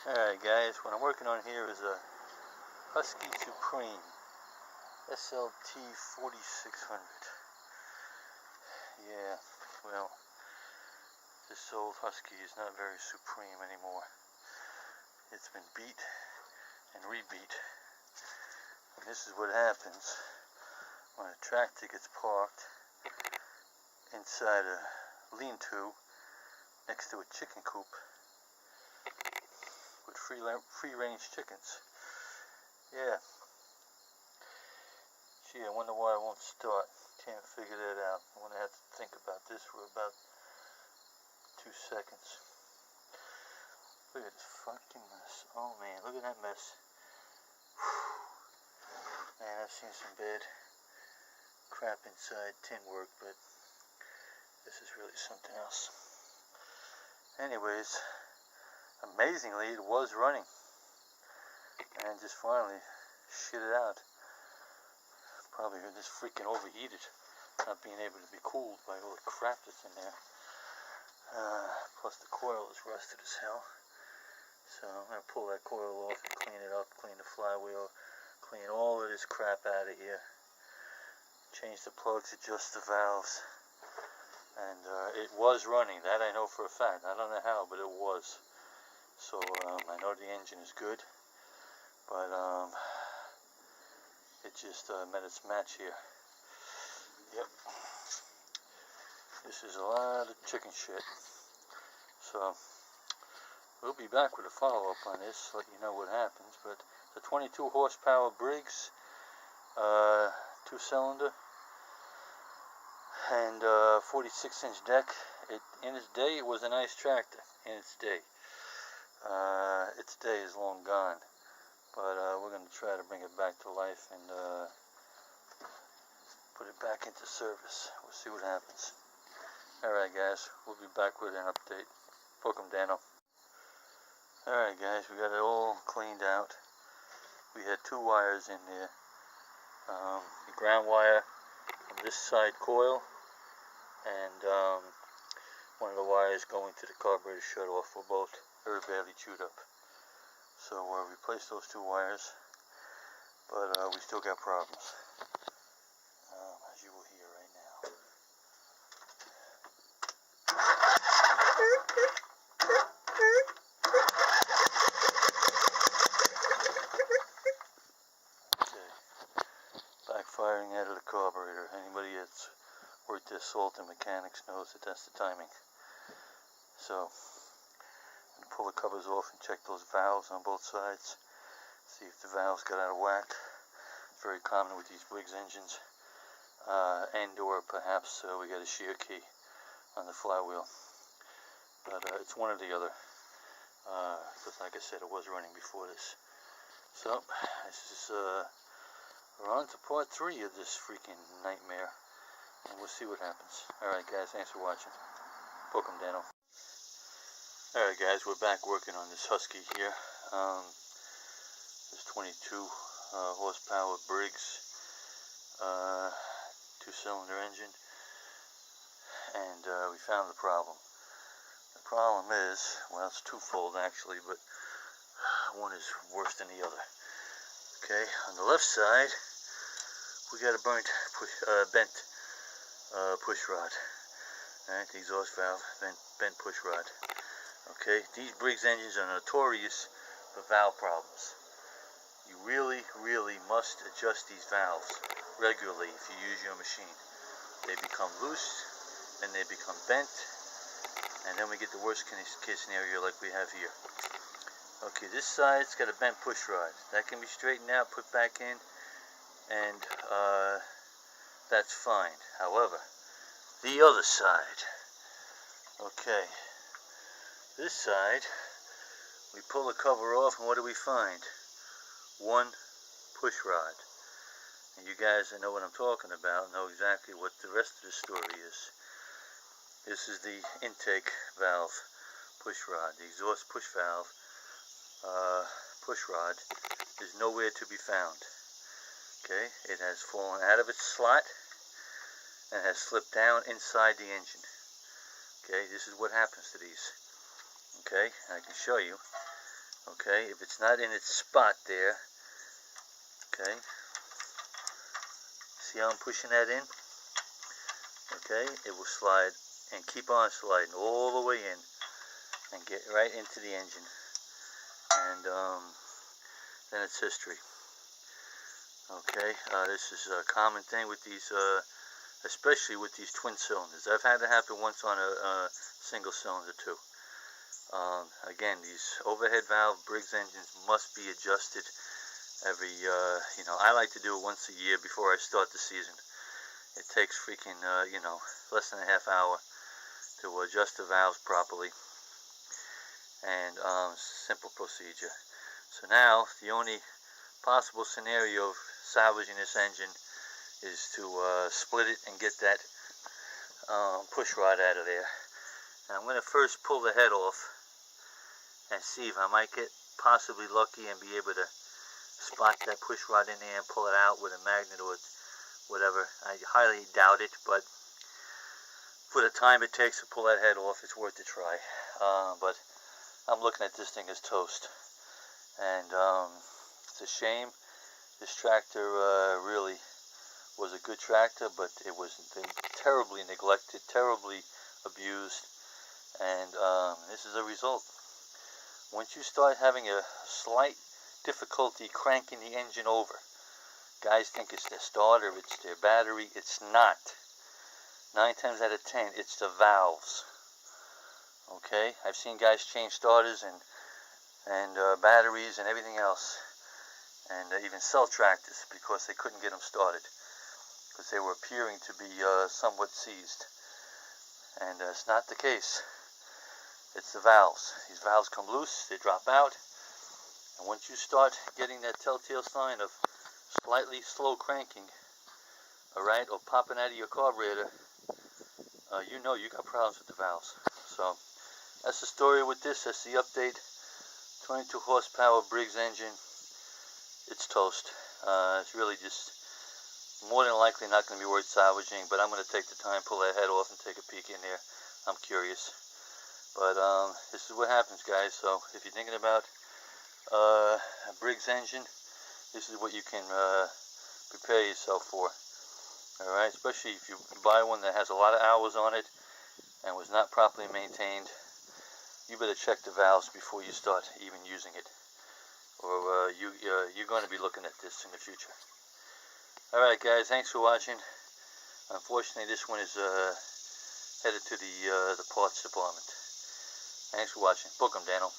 Alright guys, what I'm working on here is a Husky Supreme SLT 4600. Yeah, well, this old Husky is not very supreme anymore. It's been beat and rebeat. And this is what happens when a tractor gets parked inside a lean-to next to a chicken coop with free-range chickens. Yeah. Gee, I wonder why it won't start. Can't figure that out. I'm going to have to think about this for about 2 seconds. Look at this fucking mess. Oh man, look at that mess. Whew. Man, I've seen some bad crap inside tin work, but this is really something else. Anyways, amazingly, it was running, and just finally shit it out. Probably just freaking overheated, not being able to be cooled by all the crap that's in there. Plus the coil is rusted as hell. So I'm going to pull that coil off and clean it up, clean the flywheel, clean all of this crap out of here. Change the plugs, adjust the valves. And it was running, that I know for a fact. I don't know how, but it was. So I know the engine is good, but it just met its match here. Yep. This is a lot of chicken shit. So we'll be back with a follow-up on this, let you know what happens. But the 22 horsepower Briggs, 2-cylinder, and 46-inch deck. In its day, it was a nice tractor. In its day. Its day is long gone. But we're going to try to bring it back to life and put it back into service. We'll see what happens. Alright guys, we'll be back with an update. Welcome, Dano. Alright guys, we got it all cleaned out. We had 2 wires in there. The ground wire from this side coil, and one of the wires going to the carburetor shut-off were both very badly chewed up. So we replaced those 2 wires, but we still got problems, as you will hear right now. Okay, backfiring out of the carburetor. Anybody that's worked their salt in mechanics knows that that's the timing. So I'm going to pull the covers off and check those valves on both sides, see if the valves got out of whack. It's very common with these Briggs engines, and or perhaps we got a shear key on the flywheel, but it's one or the other, because like I said, it was running before this. So this is we're on to part 3 of this freaking nightmare, and we'll see what happens. Alright guys, thanks for watching. Welcome, Dano. Alright guys, we're back working on this Husky here. This 22 horsepower Briggs 2-cylinder engine, and we found the problem. The problem is, well, it's twofold actually, but one is worse than the other. Okay, on the left side, we got a bent push rod. Alright, the exhaust valve, bent push rod. Okay, these Briggs engines are notorious for valve problems. You really, really must adjust these valves regularly if you use your machine. They become loose, and they become bent, and then we get the worst case scenario like we have here. Okay, this side's got a bent push rod. That can be straightened out, put back in, and that's fine. However, the other side, okay, this side, we pull the cover off, and what do we find? One push rod. And you guys that know what I'm talking about know exactly what the rest of the story is. This is the intake valve push rod. The exhaust push valve push rod is nowhere to be found. Okay, it has fallen out of its slot and has slipped down inside the engine. Okay, this is what happens to these. Okay, I can show you. Okay, if it's not in its spot there, okay, see how I'm pushing that in? Okay, it will slide and keep on sliding all the way in and get right into the engine, and then it's history. Okay, this is a common thing with these, especially with these twin cylinders. I've had it happen once on a single cylinder too. Again, these overhead valve Briggs engines must be adjusted every, I like to do it once a year before I start the season. It takes freaking, less than a half hour to adjust the valves properly, and simple procedure. So now, the only possible scenario of salvaging this engine is to split it and get that push rod out of there. Now, I'm going to first pull the head off and see if I might get possibly lucky and be able to spot that push rod in there and pull it out with a magnet or whatever. I highly doubt it, but for the time it takes to pull that head off, it's worth a try. But I'm looking at this thing as toast, and it's a shame. This tractor really was a good tractor, but it was terribly neglected, terribly abused, and this is a result. Once you start having a slight difficulty cranking the engine over, guys think it's their starter, it's their battery. It's not. 9 times out of 10, it's the valves. Okay, I've seen guys change starters and batteries and everything else, and even sell tractors because they couldn't get them started, because they were appearing to be somewhat seized. And it's not the case. It's the valves. These valves come loose, they drop out, and once you start getting that telltale sign of slightly slow cranking, alright, or popping out of your carburetor, you know you got problems with the valves. So that's the story with this. That's the update. 22 horsepower Briggs engine. It's toast. It's really just more than likely not going to be worth salvaging, but I'm going to take the time, pull that head off, and take a peek in there. I'm curious. But this is what happens, guys. So if you're thinking about a Briggs engine, this is what you can prepare yourself for. Alright, especially if you buy one that has a lot of hours on it and was not properly maintained, you better check the valves before you start even using it, or you're going to be looking at this in the future. Alright guys, thanks for watching. Unfortunately, this one is headed to the parts department. Thanks for watching. Book 'em, Daniel.